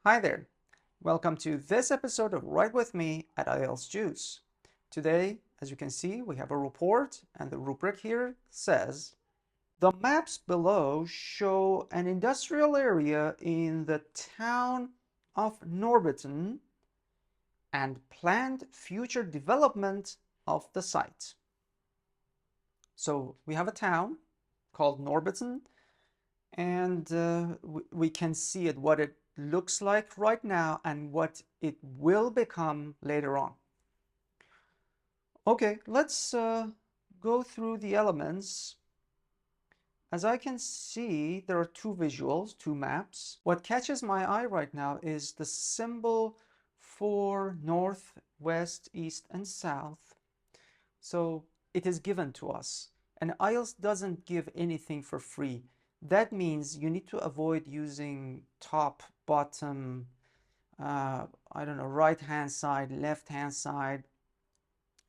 Hi there. Welcome to this episode of Write With Me at IELTS Juice. Today, as you can see, we have a report, and the rubric here says, the maps below show an industrial area in the town of Norbiton and planned future development of the site. So we have a town called Norbiton, and we can see it, what it looks like right now and what it will become later on. Okay, let's go through the elements. As I can see, there are two visuals, two maps. What catches my eye right now is the symbol for north, west, east, and south. So it is given to us, and IELTS doesn't give anything for free. That means you need to avoid using top, bottom, I don't know, right-hand side, left-hand side.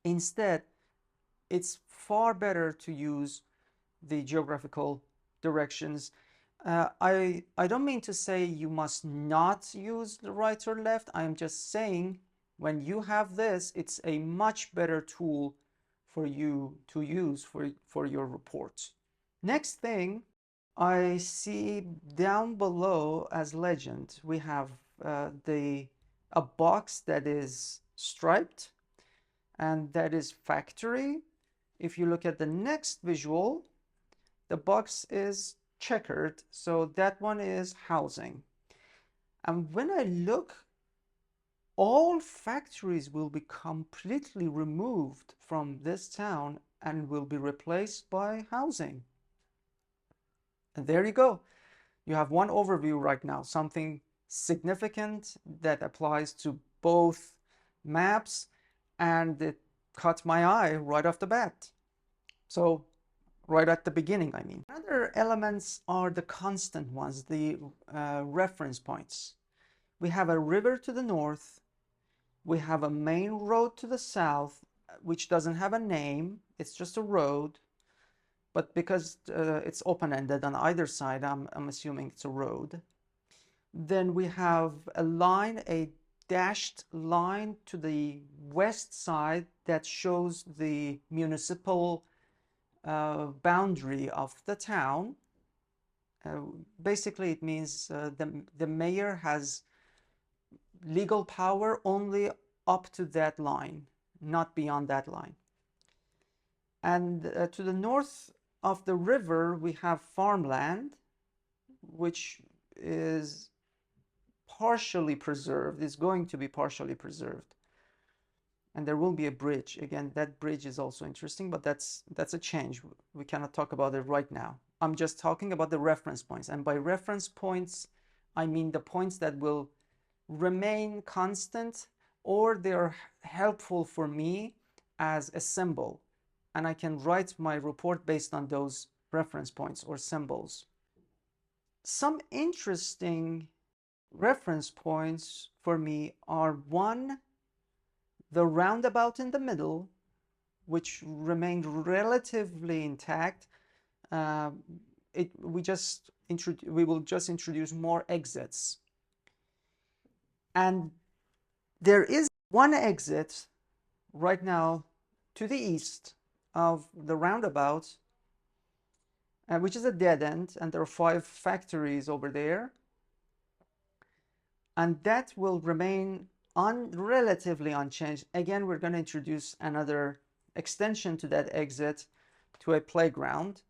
Instead, it's far better to use the geographical directions. I don't mean to say you must not use the right or left. I am just saying when you have this, it's a much better tool for you to use for your reports. Next thing I see down below as legend, we have a box that is striped, and that is factory. If you look at the next visual, the box is checkered, so that one is housing. And when I look, all factories will be completely removed from this town and will be replaced by housing. And there you go. You have one overview right now, something significant that applies to both maps, and it caught my eye right off the bat. So right at the beginning, I mean. Other elements are the constant ones, the reference points. We have a river to the north. We have a main road to the south, which doesn't have a name. It's just a road. But because it's open-ended on either side, I'm assuming it's a road. Then we have a line, a dashed line to the west side that shows the municipal boundary of the town. Basically, it means the mayor has legal power only up to that line, not beyond that line. And to the north of the river, we have farmland, which is partially preserved, is going to be partially preserved. And there will be a bridge. Again, that bridge is also interesting, but that's a change. We cannot talk about it right now. I'm just talking about the reference points. And by reference points, I mean the points that will remain constant, or they're helpful for me as a symbol. And I can write my report based on those reference points or symbols. Some interesting reference points for me are, one, the roundabout in the middle, which remained relatively intact. We will just introduce more exits. And there is one exit right now to the east of the roundabout, which is a dead end, and there are 5 factories over there. And that will remain relatively unchanged. Again, we're going to introduce another extension to that exit to a playground.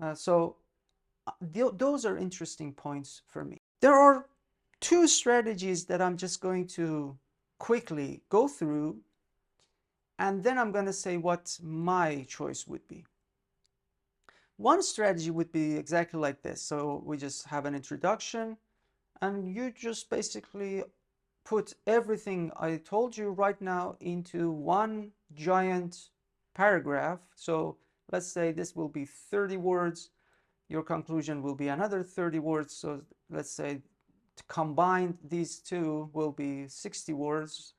Those are interesting points for me. There are 2 strategies that I'm just going to quickly go through, and then I'm going to say what my choice would be. One strategy would be exactly like this. So we just have an introduction, and you just basically put everything I told you right now into one giant paragraph. So let's say this will be 30 words. Your conclusion will be another 30 words. So let's say combined these two will be 60 words.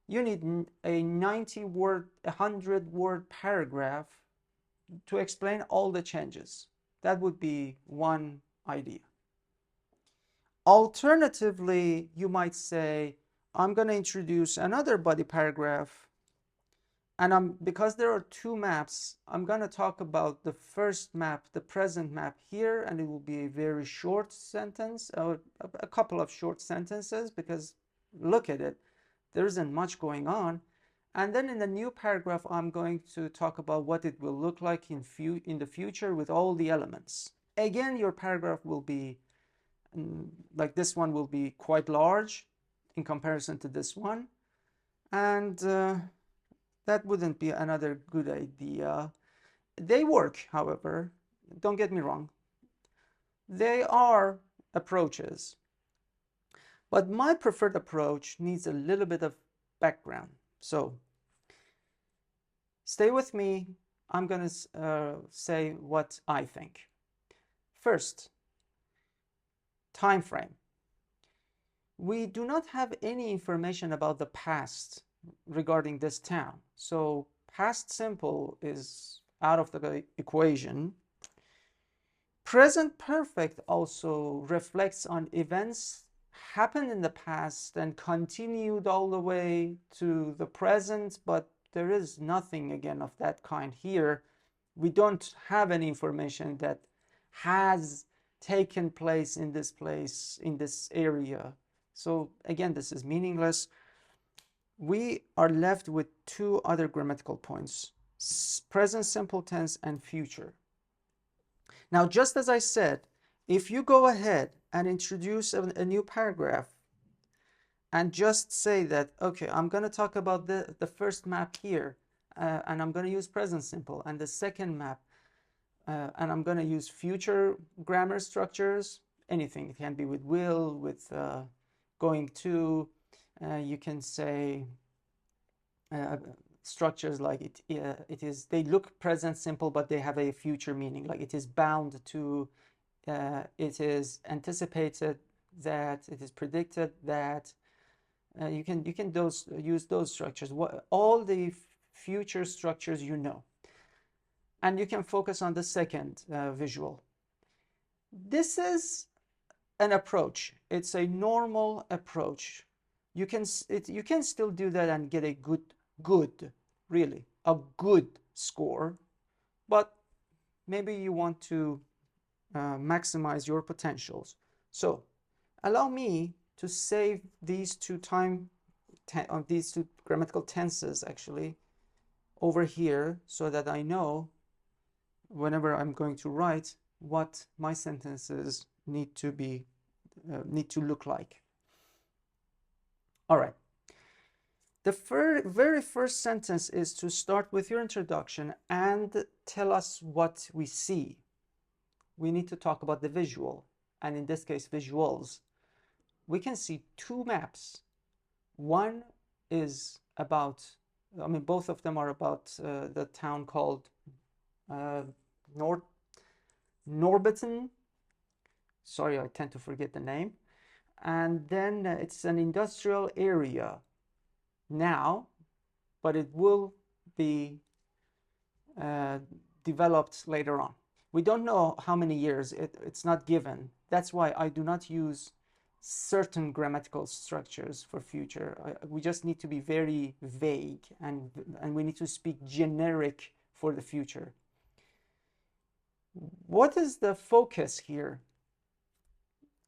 You need a 90-word, 100-word paragraph to explain all the changes. That would be one idea. Alternatively, you might say, I'm going to introduce another body paragraph, and because there are two maps, I'm going to talk about the first map, the present map here, and it will be a very short sentence, or a couple of short sentences, because look at it, there isn't much going on. And then in the new paragraph, I'm going to talk about what it will look like in the future with all the elements. Again, your paragraph will be like this one will be quite large in comparison to this one, and that wouldn't be another good idea. They work, however, don't get me wrong. They are approaches, but my preferred approach needs a little bit of background. So stay with me. I'm going to say what I think. First, time frame. We do not have any information about the past regarding this town. So past simple is out of the equation. Present perfect also reflects on events happened in the past and continued all the way to the present, but there is nothing again of that kind here. We don't have any information that has taken place, in this area. So again, this is meaningless. We are left with two other grammatical points, present simple tense and future. Now, just as I said, if you go ahead and introduce a new paragraph and just say that, okay, I'm going to talk about the first map here, and I'm going to use present simple, and the second map, and I'm going to use future grammar structures, anything. It can be with will, with going to. You can say structures like they look present simple, but they have a future meaning, like it is bound to, it is anticipated that, it is predicted that. You can use those structures, all the future structures, and you can focus on the second visual. This is an approach. It's a normal approach. You can still do that and get a good score, but maybe you want to maximize your potentials. So allow me to save these two these two grammatical tenses actually over here, so that I know whenever I'm going to write what my sentences need to look like. All right. The very first sentence is to start with your introduction and tell us what we see. We need to talk about the visual, and in this case, visuals. We can see two maps. One is about, both of them are about the town called Norbiton. Sorry, I tend to forget the name. And then it's an industrial area now, but it will be developed later on. We don't know how many years, it's not given. That's why I do not use certain grammatical structures for future. We just need to be very vague, and we need to speak generic for the future. What is the focus here?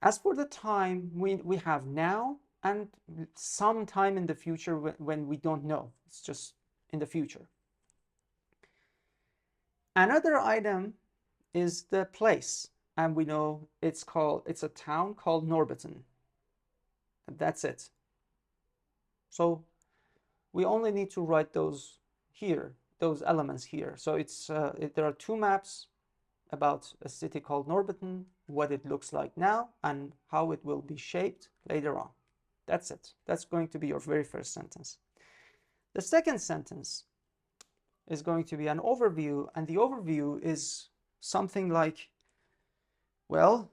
As for the time, we have now and some time in the future when we don't know. It's just in the future. Another item is the place, and we know it's a town called Norbiton. That's it. So we only need to write those elements here. So there are two maps about a city called Norbiton, what it looks like now, and how it will be shaped later on. That's it. That's going to be your very first sentence. The second sentence is going to be an overview, and the overview is something like, well,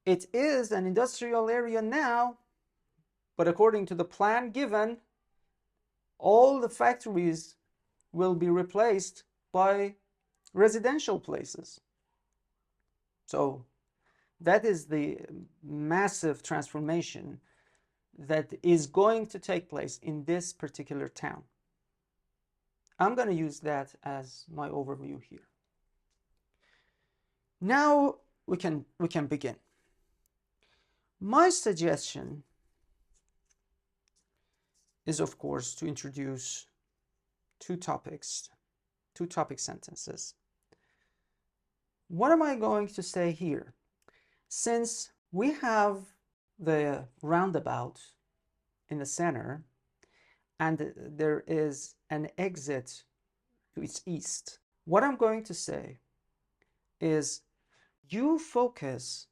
it is an industrial area now, but according to the plan given, all the factories will be replaced by residential places. So That is the massive transformation that is going to take place in this particular town. I'm going to use that as my overview here. Now we can begin. My suggestion is, of course, to introduce two topic sentences. What am I going to say here? Since we have the roundabout in the center and there is an exit to its east, what I'm going to say is you focus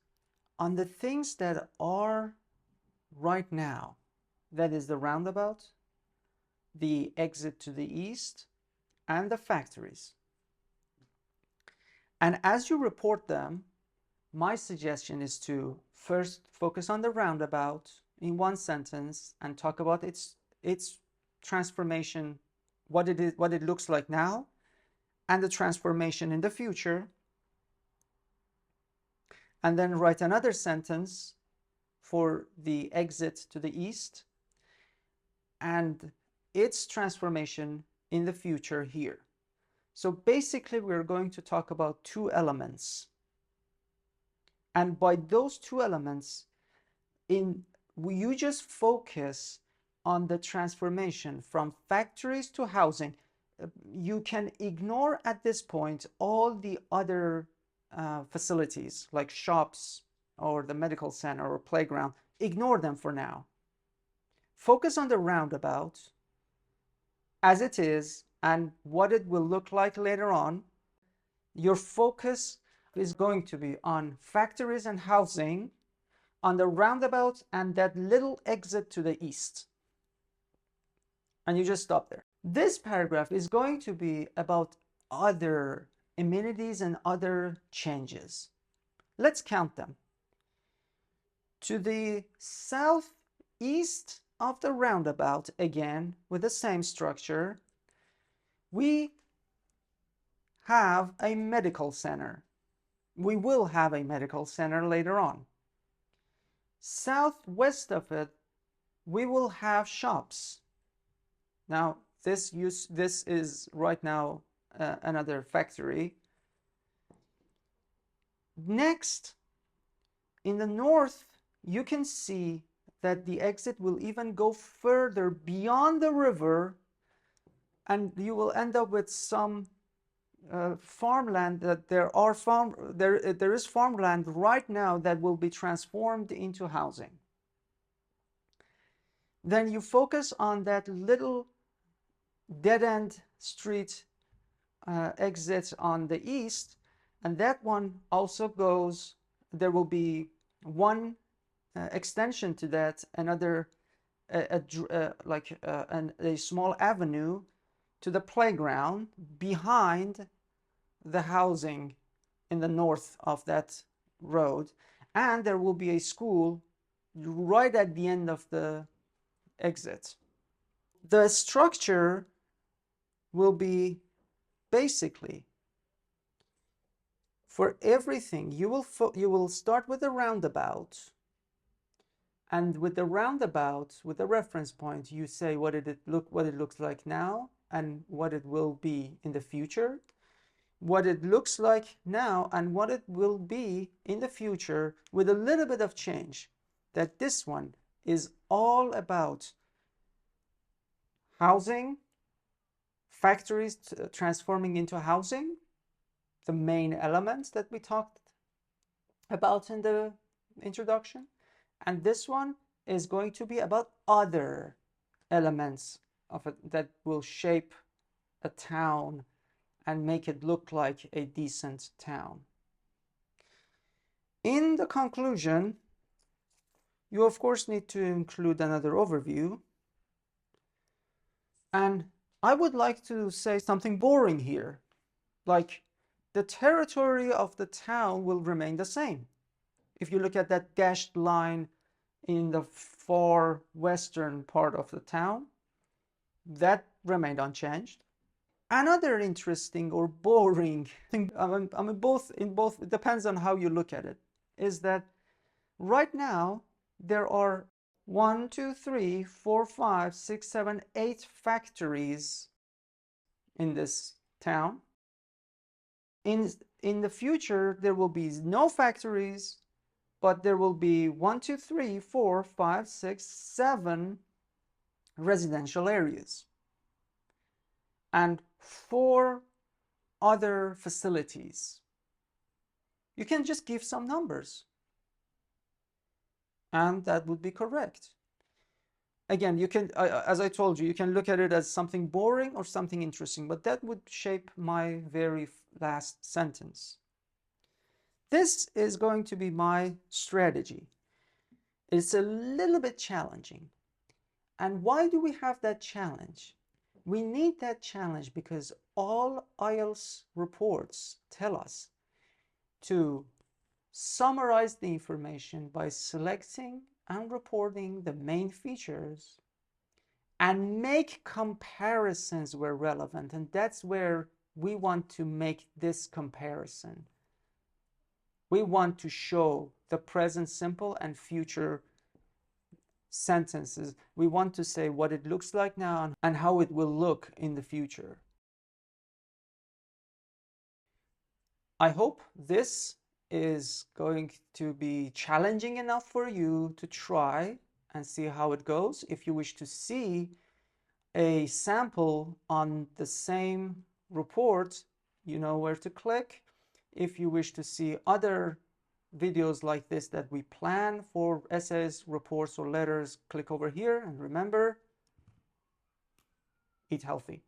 on the things that are right now. That is the roundabout, the exit to the east, and the factories. And as you report them, my suggestion is to first focus on the roundabout in one sentence and talk about its transformation, what it looks like now, and the transformation in the future. And then write another sentence for the exit to the east and its transformation in the future here. So basically, we're going to talk about two elements. And by those two elements, you just focus on the transformation from factories to housing. You can ignore at this point all the other facilities like shops or the medical center or playground. Ignore them for now. Focus on the roundabout as it is and what it will look like later on. Your focus is going to be on factories and housing, on the roundabout and that little exit to the east. And you just stop there. This paragraph is going to be about other amenities and other changes. Let's count them. To the southeast of the roundabout, again with the same structure, we have a medical center. We will have a medical center later on. Southwest of it, we will have shops. Now, this is right now another factory. Next, in the north, you can see that the exit will even go further beyond the river, and you will end up with some farmland. That there is farmland right now that will be transformed into housing. Then you focus on that little dead-end street exit on the east, and that one also goes. There will be one extension to that, another a small avenue to the playground behind the housing in the north of that road, and there will be a school right at the end of the exit. The structure will be basically for everything. You will start with the roundabout, and with the roundabout, with the reference point, you say what it looks like now and what it will be in the future, what it looks like now and what it will be in the future, with a little bit of change, that this one is all about housing, factories transforming into housing, the main elements that we talked about in the introduction. And this one is going to be about other elements of it that will shape a town and make it look like a decent town. In the conclusion, you of course need to include another overview. And I would like to say something boring here, like the territory of the town will remain the same. If you look at that dashed line in the far western part of the town, that remained unchanged. Another interesting or boring thing, both, it depends on how you look at it. is that right now there are 1, 2, 3, 4, 5, 6, 7, 8 factories in this town. In the future, there will be no factories, but there will be 1, 2, 3, 4, 5, 6, 7 residential areas and 4 other facilities. You can just give some numbers, and that would be correct. Again, you can, as I told you, you can look at it as something boring or something interesting, but that would shape my very last sentence. This is going to be my strategy. It's a little bit challenging. And why do we have that challenge? We need that challenge because all IELTS reports tell us to summarize the information by selecting and reporting the main features and make comparisons where relevant. And that's where we want to make this comparison. We want to show the present simple and future sentences. We want to say what it looks like now and how it will look in the future. I hope this is going to be challenging enough for you to try and see how it goes. If you wish to see a sample on the same report, you know where to click. If you wish to see other videos like this that we plan for essays, reports, or letters, click over here. And remember, eat healthy.